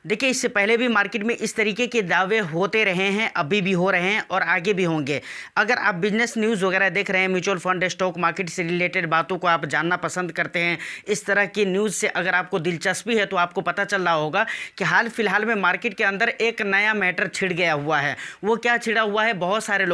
देखिए, इससे पहले भी मार्केट में इस तरीके के दावे होते रहे हैं, अभी भी हो रहे हैं और आगे भी होंगे। अगर आप बिजनेस न्यूज़ वगैरह देख रहे हैं, म्यूचुअल फंड, स्टॉक मार्केट से रिलेटेड बातों को आप जानना पसंद करते हैं, इस तरह की न्यूज़ से अगर आपको दिलचस्पी है, तो आपको पता चल रहा होगा कि हाल फिलहाल में मार्केट के अंदर एक नया मैटर छिड़ गया हुआ है। वो क्या छिड़ा हुआ है? बहुत सारे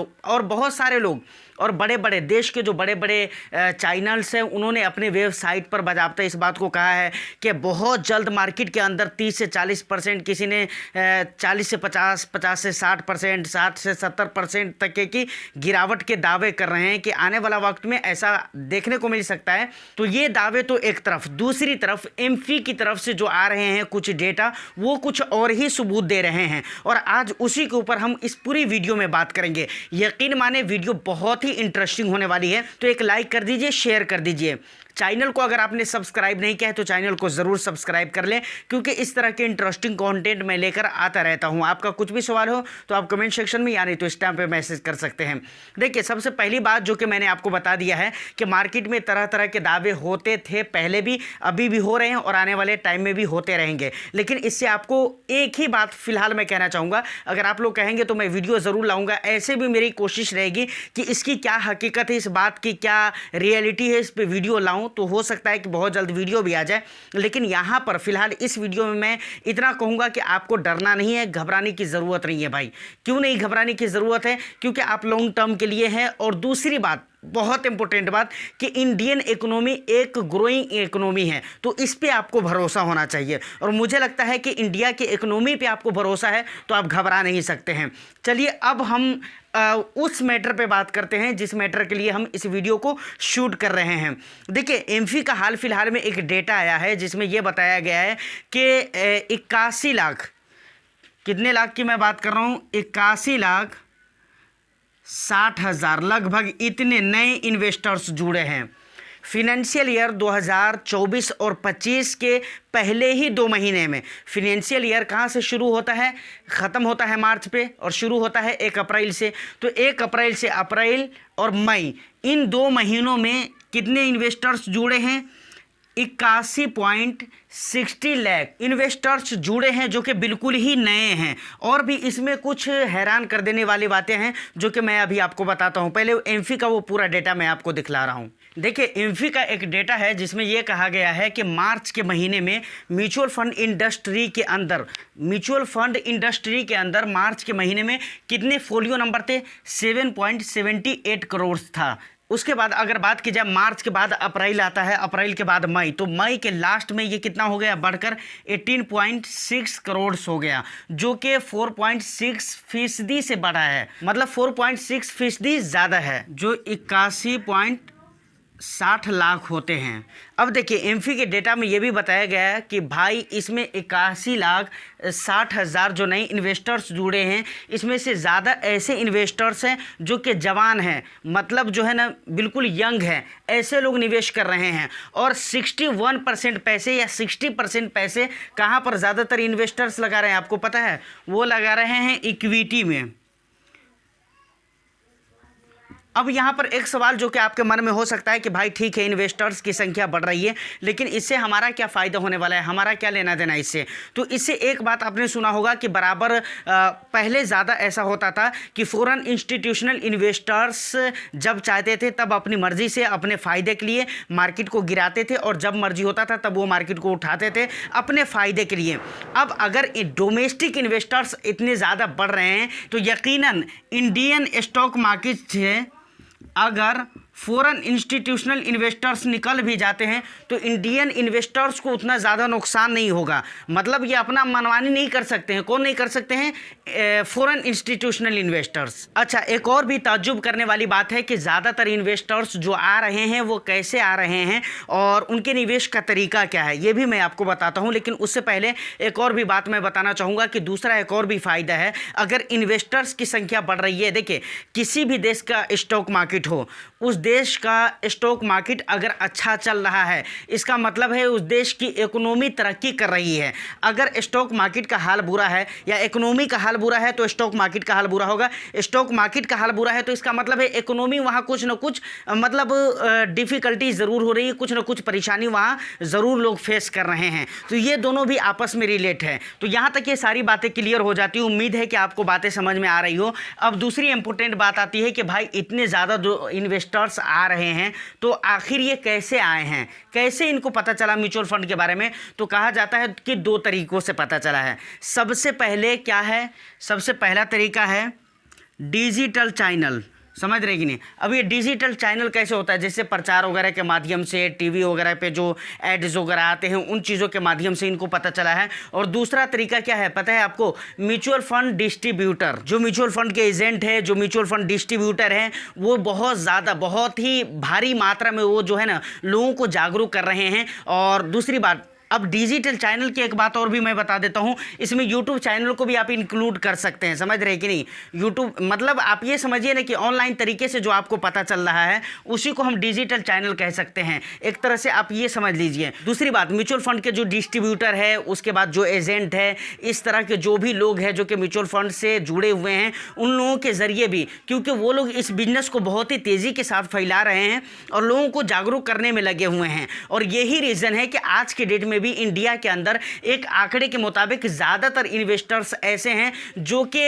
लोग और बड़े बड़े देश के जो बड़े बड़े चैनल्स हैं, उन्होंने अपने वेबसाइट पर बाकायदा इस बात को कहा है कि बहुत जल्द मार्केट के अंदर 30 से 40%, किसी ने 40 से 50, 50 से 60%, 60 से 70% तक की गिरावट के दावे कर रहे हैं कि आने वाला वक्त में ऐसा देखने को मिल सकता है। तो ये दावे तो एक तरफ, दूसरी तरफ एमफी की तरफ से जो आ रहे हैं कुछ डेटा, वो कुछ और ही सबूत दे रहे हैं और आज उसी के ऊपर हम इस पूरी वीडियो में बात करेंगे। यकीन माने वीडियो बहुत ही इंटरेस्टिंग होने वाली है, तो एक लाइक कर दीजिए, शेयर कर दीजिए। चैनल को अगर आपने सब्सक्राइब नहीं किया है तो चैनल को ज़रूर सब्सक्राइब कर लें, क्योंकि इस तरह के इंटरेस्टिंग कंटेंट मैं लेकर आता रहता हूं। आपका कुछ भी सवाल हो तो आप कमेंट सेक्शन में या नहीं तो इस टाइम पे मैसेज कर सकते हैं। देखिए, सबसे पहली बात जो कि मैंने आपको बता दिया है कि मार्केट में तरह तरह के दावे होते थे, पहले भी, अभी भी हो रहे हैं और आने वाले टाइम में भी होते रहेंगे। लेकिन इससे आपको एक ही बात फिलहाल मैं कहना चाहूँगा, अगर आप लोग कहेंगे तो मैं वीडियो ज़रूर लाऊँगा। ऐसे भी मेरी कोशिश रहेगी कि इसकी क्या हकीकत है, इस बात की क्या रियलिटी है, इस पर वीडियो लाऊँ। तो हो सकता है कि बहुत जल्द वीडियो भी आ जाए, लेकिन यहाँ पर फिलहाल इस वीडियो में मैं इतना कहूँगा कि आपको डरना नहीं है, घबराने की ज़रूरत नहीं है भाई। क्यों नहीं घबराने की ज़रूरत है? क्योंकि आप लॉन्ग टर्म के लिए हैं। और दूसरी बात, बहुत इंपॉर्टेंट बात, कि इंडियन इकोनॉमी एक ग्रोइंग इकोनॉमी है, तो इस पे आपको भरोसा होना चाहिए। और मुझे लगता है कि इंडिया की इकोनॉमी पे आपको भरोसा है तो आप घबरा नहीं सकते हैं। चलिए, अब हम उस मैटर पे बात करते हैं जिस मैटर के लिए हम इस वीडियो को शूट कर रहे हैं। देखिए, एमफी का हाल फिलहाल में एक डेटा आया है जिसमें यह बताया गया है कि 81 लाख, कितने लाख की मैं बात कर रहा हूँ? 81,60,000 लगभग इतने नए इन्वेस्टर्स जुड़े हैं। फिनेंशियल ईयर 2024 और 25 के पहले ही 2 महीने में। फिनेंशियल ईयर कहाँ से शुरू होता है? ख़त्म होता है मार्च पे और शुरू होता है 1 अप्रैल से। तो 1 अप्रैल से अप्रैल और मई, इन 2 महीनों में कितने इन्वेस्टर्स जुड़े हैं? 81.60 लाख इन्वेस्टर्स जुड़े हैं, जो कि बिल्कुल ही नए हैं। और भी इसमें कुछ हैरान कर देने वाली बातें हैं जो कि मैं अभी आपको बताता हूं। पहले एमफी का वो पूरा डेटा मैं आपको दिखला रहा हूं। देखिए, एमफी का एक डेटा है जिसमें यह कहा गया है कि मार्च के महीने में म्यूचुअल फंड इंडस्ट्री के अंदर मार्च के महीने में कितने फोलियो नंबर थे? 7.78 करोड़ था। उसके बाद अगर बात की जाए, मार्च के बाद अप्रैल आता है, अप्रैल के बाद मई, तो मई के लास्ट में ये कितना हो गया? बढ़कर 18.6 करोड़ हो गया, जो कि 4.6% से बढ़ा है। मतलब 4.6% ज़्यादा है, जो 81.60 लाख होते हैं। अब देखिए, एमफी के डेटा में ये भी बताया गया है कि भाई इसमें 81,60,000 जो नए इन्वेस्टर्स जुड़े हैं, इसमें से ज़्यादा ऐसे इन्वेस्टर्स हैं जो कि जवान हैं, मतलब जो है ना बिल्कुल यंग हैं, ऐसे लोग निवेश कर रहे हैं। और 61% पैसे या 60% पैसे कहाँ पर ज़्यादातर इन्वेस्टर्स लगा रहे हैं आपको पता है? वो लगा रहे हैं इक्विटी में। अब यहाँ पर एक सवाल जो कि आपके मन में हो सकता है कि भाई ठीक है, इन्वेस्टर्स की संख्या बढ़ रही है, लेकिन इससे हमारा क्या फ़ायदा होने वाला है, हमारा क्या लेना देना इससे? तो इससे एक बात आपने सुना होगा कि बराबर पहले ज़्यादा ऐसा होता था कि फ़ॉरेन इंस्टीट्यूशनल इन्वेस्टर्स जब चाहते थे तब अपनी मर्ज़ी से अपने फ़ायदे के लिए मार्केट को गिराते थे, और जब मर्जी होता था तब वो मार्केट को उठाते थे अपने फ़ायदे के लिए। अब अगर डोमेस्टिक इन्वेस्टर्स इतने ज़्यादा बढ़ रहे हैं तो यकीनन इंडियन स्टॉक मार्केट से अगर फॉरेन इंस्टीट्यूशनल इन्वेस्टर्स निकल भी जाते हैं तो इंडियन इन्वेस्टर्स को उतना ज़्यादा नुकसान नहीं होगा। मतलब ये अपना मनमानी नहीं कर सकते हैं। कौन नहीं कर सकते हैं? Foreign institutional investors. अच्छा, एक और भी ताज्जुब करने वाली बात है कि ज़्यादातर इन्वेस्टर्स जो आ रहे हैं वो कैसे आ रहे हैं और उनके निवेश का तरीका क्या है, ये भी मैं आपको बताता हूँ। लेकिन उससे पहले एक और भी बात मैं बताना चाहूँगा कि दूसरा एक और भी फ़ायदा है अगर इन्वेस्टर्स की संख्या बढ़ रही है। देखिए, किसी भी देश का स्टॉक मार्केट हो, उस देश का स्टॉक मार्केट अगर अच्छा चल रहा है, इसका मतलब है उस देश की इकोनॉमी तरक्की कर रही है। अगर स्टॉक मार्केट का हाल बुरा है या इकोनॉमी का हाल बुरा है तो स्टॉक मार्केट का हाल बुरा होगा। स्टॉक मार्केट का हाल बुरा है तो इसका मतलब है इकोनॉमी वहाँ कुछ ना कुछ मतलब डिफ़िकल्टी ज़रूर हो रही है, कुछ ना कुछ परेशानी वहाँ ज़रूर लोग फेस कर रहे हैं। तो ये दोनों भी आपस में रिलेट है। तो यहाँ तक ये सारी बातें क्लियर हो जाती है। उम्मीद है कि आपको बातें समझ में आ रही हो। अब दूसरी इंपॉर्टेंट बात आती है कि भाई इतने ज़्यादा जो इन्वेस्टर्स आ रहे हैं तो आखिर ये कैसे आए हैं, कैसे इनको पता चला म्यूचुअल फंड के बारे में। तो कहा जाता है कि 2 तरीक़ों से पता चला है। सबसे पहले क्या है, सबसे पहला तरीका है डिजिटल चैनल। समझ रहे कि नहीं। अब ये डिजिटल चैनल कैसे होता है, जैसे प्रचार वगैरह के माध्यम से, टीवी वगैरह पे जो एड्स वगैरह आते हैं उन चीज़ों के माध्यम से इनको पता चला है। और दूसरा तरीका क्या है पता है आपको, म्यूचुअल फंड डिस्ट्रीब्यूटर। जो म्यूचुअल फंड के एजेंट है, जो म्यूचुअल फंड डिस्ट्रीब्यूटर हैं, वो बहुत ज़्यादा, बहुत ही भारी मात्रा में वो जो है ना लोगों को जागरूक कर रहे हैं। और दूसरी बात, अब डिजिटल चैनल की एक बात और भी मैं बता देता हूं, इसमें यूट्यूब चैनल को भी आप इंक्लूड कर सकते हैं। समझ रहे कि नहीं। यूट्यूब मतलब आप ये समझिए ना कि ऑनलाइन तरीके से जो आपको पता चल रहा है उसी को हम डिजिटल चैनल कह सकते हैं। एक तरह से आप ये समझ लीजिए। दूसरी बात, म्यूचुअल फंड के जो डिस्ट्रीब्यूटर है, उसके बाद जो एजेंट है, इस तरह के जो भी लोग हैं जो कि म्यूचुअल फंड से जुड़े हुए हैं, उन लोगों के ज़रिए भी, क्योंकि वो लोग इस बिजनेस को बहुत ही तेज़ी के साथ फैला रहे हैं और लोगों को जागरूक करने में लगे हुए हैं। और यही रीज़न है कि आज के डेट में भी इंडिया के अंदर एक आंकड़े के मुताबिक ज़्यादातर इन्वेस्टर्स ऐसे हैं जो कि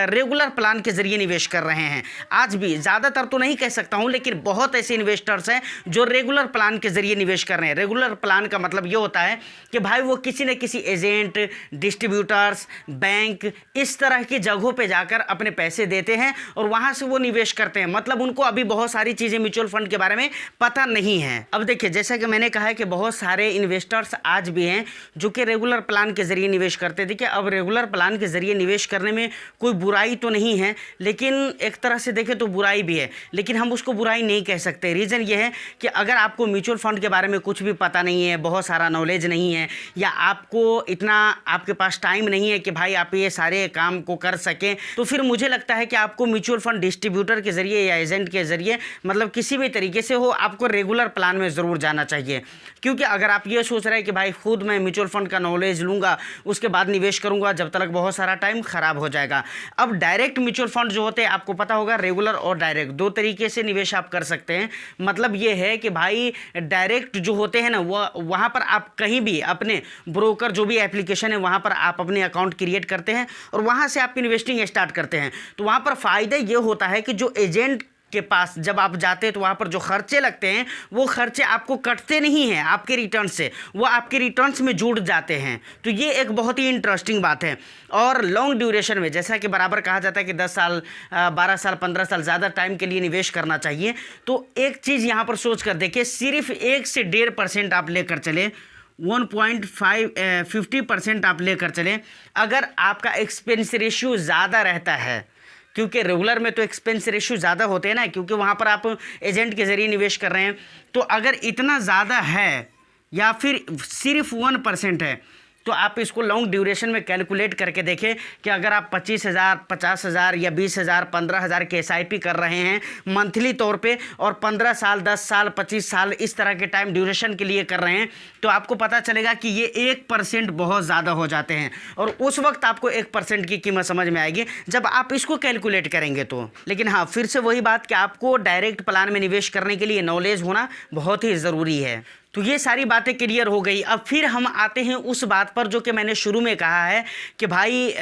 रेगुलर प्लान के ज़रिए निवेश कर रहे हैं। आज भी ज़्यादातर तो नहीं कह सकता हूं, लेकिन बहुत ऐसे इन्वेस्टर्स हैं जो रेगुलर प्लान के ज़रिए निवेश कर रहे हैं। रेगुलर प्लान का मतलब ये होता है कि भाई वो किसी न किसी एजेंट, डिस्ट्रीब्यूटर्स, बैंक, इस तरह की जगहों पर जाकर अपने पैसे देते हैं और वहाँ से वो निवेश करते हैं। मतलब उनको अभी बहुत सारी चीज़ें म्यूचुअल फंड के बारे में पता नहीं है। अब देखिए, जैसा कि मैंने कहा है कि बहुत सारे इन्वेस्टर्स आज भी हैं जो कि रेगुलर प्लान के जरिए निवेश करते थे। कि अब रेगुलर प्लान के जरिए निवेश करने में कोई बुराई तो नहीं है, लेकिन एक तरह से देखें तो बुराई भी है, लेकिन हम उसको बुराई नहीं कह सकते। रीज़न ये है कि अगर आपको म्यूचुअल फंड के बारे में कुछ भी पता नहीं है, बहुत सारा नॉलेज नहीं है, या आपको इतना आपके पास टाइम नहीं है कि भाई आप ये सारे काम को कर सकें, तो फिर मुझे लगता है कि आपको म्यूचुअल फंड डिस्ट्रीब्यूटर के ज़रिए या एजेंट के ज़रिए, मतलब किसी भी तरीके से हो, आपको रेगुलर प्लान में ज़रूर जाना चाहिए। क्योंकि अगर आप ये सोच रहे हैं कि भाई खुद मैं म्यूचुअल फंड का नॉलेज लूँगा उसके बाद निवेश करूँगा, जब तक बहुत सारा टाइम ख़राब हो जाएगा। अब डायरेक्ट म्यूचुअल फंड जो होते हैं, आपको पता होगा, रेगुलर और डायरेक्ट 2 तरीके से निवेश आप कर सकते हैं। मतलब ये है कि भाई डायरेक्ट जो होते हैं ना, वो वहाँ पर आप कहीं भी अपने ब्रोकर जो भी एप्लीकेशन है वहाँ पर आप अपने अकाउंट क्रिएट करते हैं और वहाँ से आप इन्वेस्टिंग स्टार्ट करते हैं। तो वहाँ पर फ़ायदा ये होता है कि जो एजेंट के पास जब आप जाते हैं तो वहाँ पर जो खर्चे लगते हैं वो खर्चे आपको कटते नहीं हैं आपके रिटर्न से, वो आपके रिटर्न्स में जुड़ जाते हैं। तो ये एक बहुत ही इंटरेस्टिंग बात है। और लॉन्ग ड्यूरेशन में, जैसा कि बराबर कहा जाता है कि 10 साल, 12 साल, 15 साल ज़्यादा टाइम के लिए निवेश करना चाहिए। तो एक चीज़ यहाँ पर सोच कर देखिए, सिर्फ 1 से 1.5% आप लेकर चले, 1.50% आप लेकर चलें। अगर आपका एक्सपेंस रेशियो ज़्यादा रहता है, क्योंकि रेगुलर में तो एक्सपेंस रेशियो ज़्यादा होते हैं ना, क्योंकि वहाँ पर आप एजेंट के ज़रिए निवेश कर रहे हैं, तो अगर इतना ज़्यादा है या फिर सिर्फ 1% है, तो आप इसको लॉन्ग ड्यूरेशन में कैलकुलेट करके देखें कि अगर आप 25,000, 50,000 या 20,000, 15,000 के SIP कर रहे हैं मंथली तौर पे और 15 साल, 10 साल, 25 साल इस तरह के टाइम ड्यूरेशन के लिए कर रहे हैं, तो आपको पता चलेगा कि ये 1% बहुत ज़्यादा हो जाते हैं। और उस वक्त आपको 1% की कीमत समझ में आएगी जब आप इसको कैलकुलेट करेंगे तो। लेकिन हाँ, फिर से वही बात कि आपको डायरेक्ट प्लान में निवेश करने के लिए नॉलेज होना बहुत ही ज़रूरी है। तो ये सारी बातें क्लियर हो गई। अब फिर हम आते हैं उस बात पर जो कि मैंने शुरू में कहा है कि भाई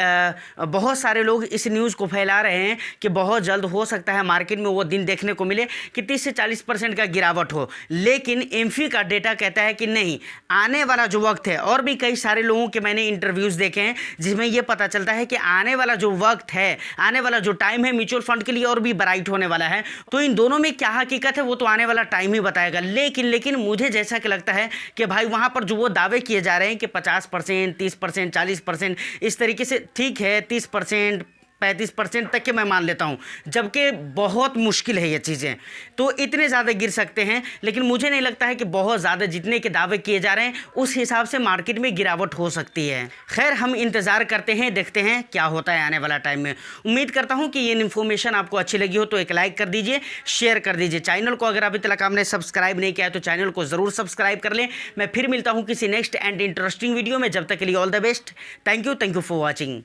बहुत सारे लोग इस न्यूज़ को फैला रहे हैं कि बहुत जल्द हो सकता है मार्केट में वो दिन देखने को मिले कि 30 से 40% का गिरावट हो। लेकिन एमफी का डेटा कहता है कि नहीं, आने वाला जो वक्त है, और भी कई सारे लोगों के मैंने इंटरव्यूज़ देखे हैं जिसमें ये पता चलता है कि आने वाला जो वक्त है, आने वाला जो टाइम है म्यूचुअल फंड के लिए और भी ब्राइट होने वाला है। तो इन दोनों में क्या हकीकत है वो तो आने वाला टाइम ही बताएगा। लेकिन मुझे जैसा कि लगता है कि भाई वहां पर जो वो दावे किए जा रहे हैं कि 50%, 30%, 40%, इस तरीके से, ठीक है 30%, 30-35% तक के मैं मान लेता हूँ, जबकि बहुत मुश्किल है ये चीज़ें। तो इतने ज़्यादा गिर सकते हैं, लेकिन मुझे नहीं लगता है कि बहुत ज़्यादा जितने के दावे किए जा रहे हैं उस हिसाब से मार्केट में गिरावट हो सकती है। खैर, हम इंतज़ार करते हैं, देखते हैं क्या होता है आने वाला टाइम में। उम्मीद करता हूँ कि ये इन्फॉर्मेशन आपको अच्छी लगी हो तो एक लाइक कर दीजिए, शेयर कर दीजिए। चैनल को अगर अभी तक आपने सब्सक्राइब नहीं किया है तो चैनल को ज़रूर सब्सक्राइब कर लें। मैं फिर मिलता हूँ किसी नेक्स्ट एंड इंटरेस्टिंग वीडियो में। जब तक के लिए all the best. Thank you for watching.